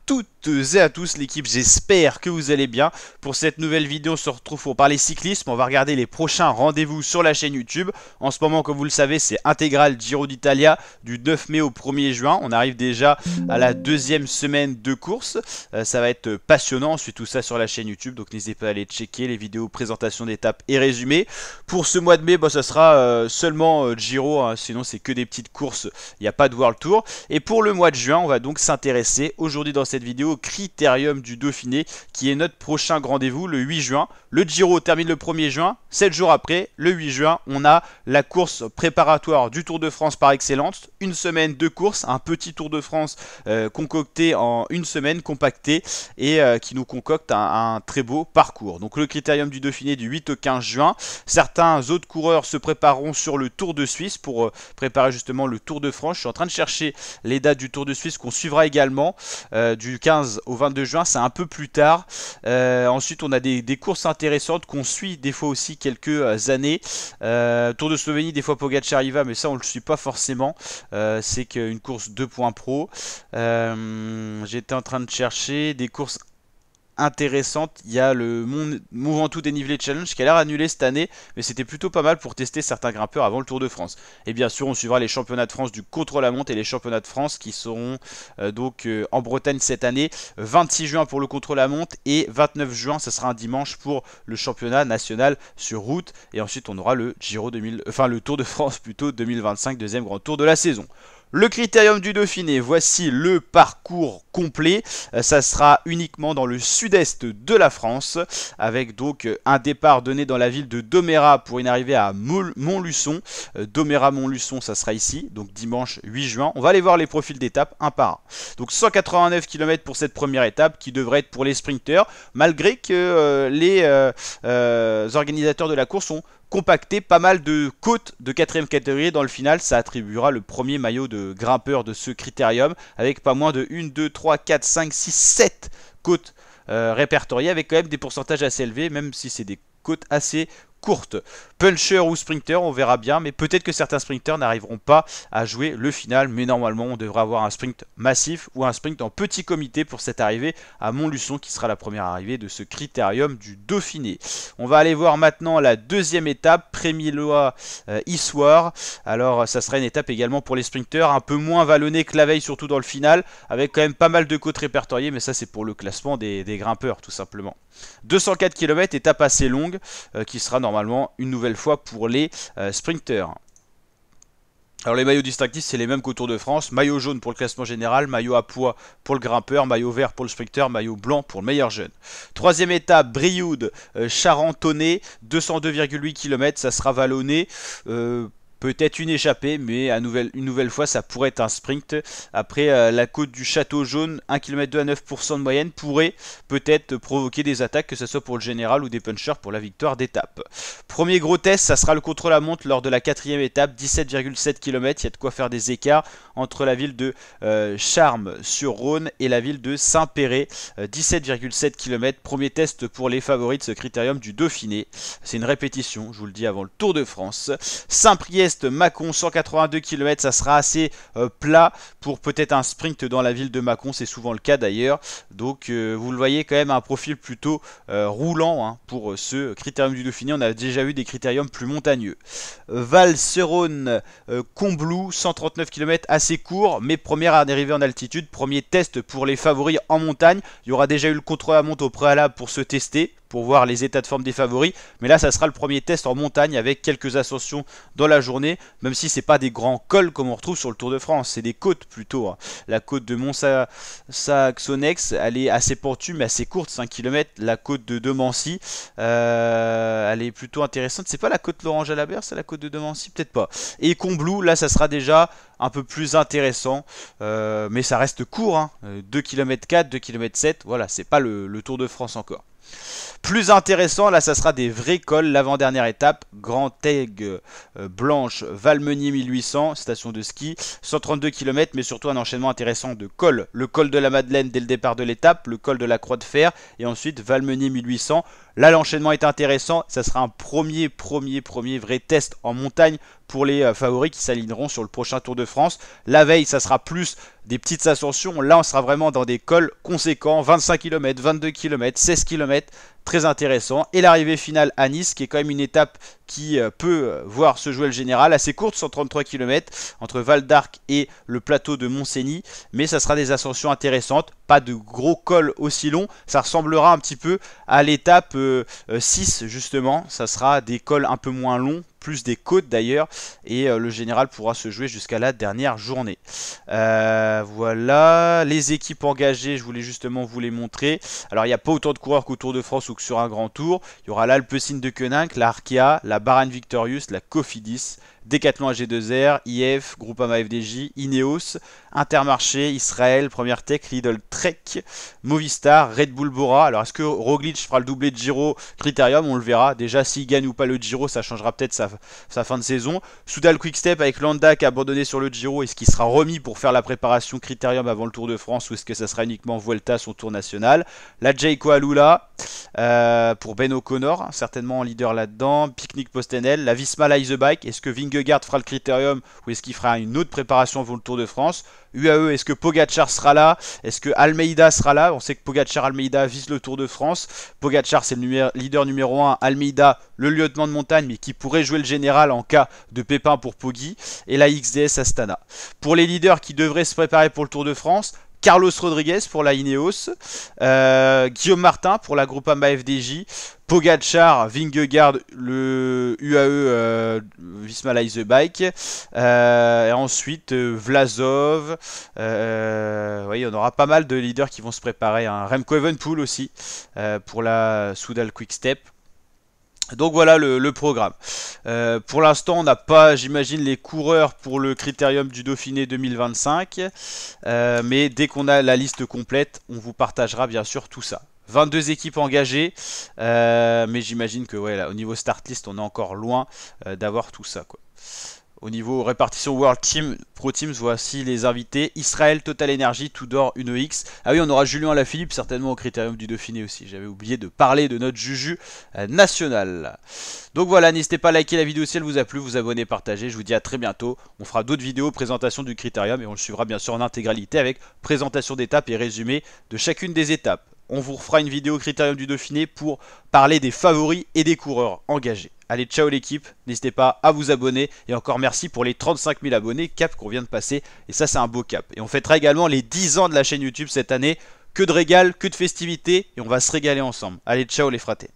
toutes et à tous l'équipe, j'espère que vous allez bien. Pour cette nouvelle vidéo, on se retrouve pour parler cyclisme. On va regarder les prochains rendez-vous sur la chaîne YouTube. En ce moment, comme vous le savez, c'est intégral Giro d'Italia du 9 mai au 1er juin. On arrive déjà à la deuxième semaine de course. Ça va être passionnant. On suit tout ça sur la chaîne YouTube, donc n'hésitez pas à aller checker les vidéos présentation d'étapes et résumés. Pour ce mois de mai, ça sera seulement Giro, hein, sinon c'est que des petites courses. Il n'y a pas de World Tour. Et pour le mois de juin, on va donc s'intéresser aujourd'hui dans cette vidéo au Critérium du Dauphiné, qui est notre prochain rendez-vous le 8 juin. Le Giro termine le 1er juin. 7 jours après, le 8 juin, on a la course préparatoire du Tour de France par excellence. Une semaine de course, un petit Tour de France concocté en une semaine, compacté, et qui nous concocte un très beau parcours. Donc le Critérium du Dauphiné du 8 au 15 juin. Certains autres coureurs se prépareront sur le Tour de Suisse pour préparer justement le Tour de France. Je suis en train de chercher les dates du Tour de Suisse qu'on suivra également du 15 au 22 juin, c'est un peu plus tard. Ensuite, on a des courses intéressantes qu'on suit des fois aussi quelques années. Tour de Slovénie, des fois Pogacar y va, mais ça on le suit pas forcément. C'est qu'une course 2.pro. J'étais en train de chercher des courses intéressante. Il y a le Mont Ventoux dénivelé challenge qui a l'air annulé cette année, mais c'était plutôt pas mal pour tester certains grimpeurs avant le Tour de France. Et bien sûr, on suivra les championnats de France du contre-la-montre et les championnats de France qui seront en Bretagne cette année. 26 juin pour le contre-la-montre et 29 juin, ça sera un dimanche pour le championnat national sur route. Et ensuite, on aura le le Tour de France plutôt 2025, deuxième grand tour de la saison. Le Critérium du Dauphiné, voici le parcours complet. Ça sera uniquement dans le sud-est de la France, avec donc un départ donné dans la ville de Domérat pour une arrivée à Montluçon. Domérat-Montluçon, ça sera ici, donc dimanche 8 juin. On va aller voir les profils d'étapes un par un. Donc 189 km pour cette première étape qui devrait être pour les sprinteurs, malgré que les organisateurs de la course ont compacté pas mal de côtes de 4ème catégorie. Dans le final, ça attribuera le premier maillot de grimpeur de ce critérium avec pas moins de 1, 2, 3, 4, 5, 6, 7 côtes répertoriées avec quand même des pourcentages assez élevés, même si c'est des côtes assez courte. Puncher ou sprinter, on verra bien, mais peut-être que certains sprinters n'arriveront pas à jouer le final, mais normalement on devrait avoir un sprint massif ou un sprint en petit comité pour cette arrivée à Montluçon qui sera la première arrivée de ce critérium du Dauphiné. On va aller voir maintenant la deuxième étape, Prémilois-Issoire. Alors ça sera une étape également pour les sprinters, un peu moins vallonnée que la veille, surtout dans le final, avec quand même pas mal de côtes répertoriées, mais ça c'est pour le classement des grimpeurs tout simplement. 204 km, étape assez longue, qui sera normalement une nouvelle fois pour les sprinters. Alors les maillots distinctifs c'est les mêmes qu'au Tour de France, maillot jaune pour le classement général, maillot à pois pour le grimpeur, maillot vert pour le sprinter, maillot blanc pour le meilleur jeune. Troisième étape, Brioude, Charentonnet, 202,8 km, ça sera vallonné. Peut-être une échappée, mais une nouvelle fois, ça pourrait être un sprint. Après, la côte du Château Jaune, 1 km 2 à 9% de moyenne, pourrait peut-être provoquer des attaques, que ce soit pour le général ou des punchers pour la victoire d'étape. Premier gros test, ça sera le contre-la-montre lors de la 4ème étape, 17,7 km. Il y a de quoi faire des écarts entre la ville de Charmes-sur-Rhône et la ville de Saint-Péret. 17,7 km. Premier test pour les favoris de ce critérium du Dauphiné. C'est une répétition, je vous le dis, avant le Tour de France. Saint-Priest, Mâcon, 182 km, ça sera assez plat pour peut-être un sprint dans la ville de Mâcon, c'est souvent le cas d'ailleurs. Donc vous le voyez, quand même un profil plutôt roulant hein, pour ce critérium du Dauphiné. On a déjà eu des critériums plus montagneux. Val-Serone, Combloux, 139 km, assez court, mais première arrivée en altitude, premier test pour les favoris en montagne. Il y aura déjà eu le contre-la-montre au préalable pour se tester, pour voir les états de forme des favoris, mais là ça sera le premier test en montagne avec quelques ascensions dans la journée, même si c'est pas des grands cols comme on retrouve sur le Tour de France, c'est des côtes plutôt hein. La côte de Mont-Saxonex, elle est assez pentue mais assez courte, 5 km. La côte de Domancy, elle est plutôt intéressante, c'est pas la côte Laurent Jalabert, c'est la côte de Domancy, peut-être pas. Et Combloux, là ça sera déjà un peu plus intéressant, mais ça reste court hein. 2 km 4, 2 km 7, voilà, c'est pas le Tour de France encore. Plus intéressant, là ça sera des vrais cols, l'avant-dernière étape, Grand Aigle Blanche, Valmenier 1800, station de ski, 132 km, mais surtout un enchaînement intéressant de cols. Le col de la Madeleine dès le départ de l'étape, le col de la Croix de Fer, et ensuite Valmenier 1800. Là l'enchaînement est intéressant, ça sera un premier vrai test en montagne pour les favoris qui s'aligneront sur le prochain Tour de France. La veille, ça sera plus des petites ascensions. Là, on sera vraiment dans des cols conséquents, 25 km, 22 km, 16 km, très intéressant. Et l'arrivée finale à Nice, qui est quand même une étape qui peut voir se jouer le général, assez courte, 133 km, entre Val d'Arc et le plateau de Montcény. Mais ça sera des ascensions intéressantes, pas de gros cols aussi longs. Ça ressemblera un petit peu à l'étape 6, justement. Ça sera des cols un peu moins longs, plus des côtes d'ailleurs, et le général pourra se jouer jusqu'à la dernière journée. Voilà, les équipes engagées, je voulais justement vous les montrer. Alors il n'y a pas autant de coureurs qu'au Tour de France ou que sur un grand tour. Il y aura l'Alpecin de Koninck, la Arkea, la Bahrain Victorious, la Cofidis, Decathlon AG2R, IF, Groupama FDJ, Ineos, Intermarché, Israël, Première Tech, Lidl Trek, Movistar, Red Bull Bora. Alors est-ce que Roglic fera le doublé de Giro Critérium? On le verra. Déjà s'il gagne ou pas le Giro, ça changera peut-être sa fin de saison. Soudal Quickstep avec Landa qui a abandonné sur le Giro. Est-ce qu'il sera remis pour faire la préparation Critérium avant le Tour de France ou est-ce que ça sera uniquement Vuelta, son tour national? La Jayco Alula pour Ben O'Connor, certainement en leader là-dedans. Picnic Postenel, la Visma Leise Bike. Est-ce que Vingegaard fera le Critérium ou est-ce qu'il fera une autre préparation avant le Tour de France? UAE, est-ce que Pogacar sera là? Est-ce que Almeida sera là? On sait que Pogacar, Almeida visent le Tour de France. Pogacar, c'est le leader numéro 1. Almeida, le lieutenant de montagne, mais qui pourrait jouer le général en cas de pépin pour Poggi. Et la XDS Astana. Pour les leaders qui devraient se préparer pour le Tour de France, Carlos Rodriguez pour la Ineos, Guillaume Martin pour la Groupama FDJ, Pogacar, Vingegaard, le UAE Visma Leise Bike, et ensuite Vlasov, oui, on aura pas mal de leaders qui vont se préparer, hein. Remco Evenepoel aussi pour la Soudal Quickstep. Donc voilà le programme. Pour l'instant, on n'a pas, j'imagine, les coureurs pour le Critérium du Dauphiné 2025. Mais dès qu'on a la liste complète, on vous partagera bien sûr tout ça. 22 équipes engagées. Mais j'imagine que ouais, là, au niveau start list, on est encore loin d'avoir tout ça, quoi. Au niveau répartition World Team, Pro Teams, voici les invités. Israël, Total Energy, Tudor, UnoX. Ah oui, on aura Julien Alaphilippe certainement au Critérium du Dauphiné aussi. J'avais oublié de parler de notre Juju national. Donc voilà, n'hésitez pas à liker la vidéo si elle vous a plu, vous abonner, partager. Je vous dis à très bientôt. On fera d'autres vidéos, présentation du Critérium et on le suivra bien sûr en intégralité avec présentation d'étapes et résumé de chacune des étapes. On vous refera une vidéo Critérium du Dauphiné pour parler des favoris et des coureurs engagés. Allez, ciao l'équipe, n'hésitez pas à vous abonner et encore merci pour les 35 000 abonnés, cap qu'on vient de passer, et ça c'est un beau cap. Et on fêtera également les 10 ans de la chaîne YouTube cette année, que de régal, que de festivités, et on va se régaler ensemble. Allez, ciao les fratés.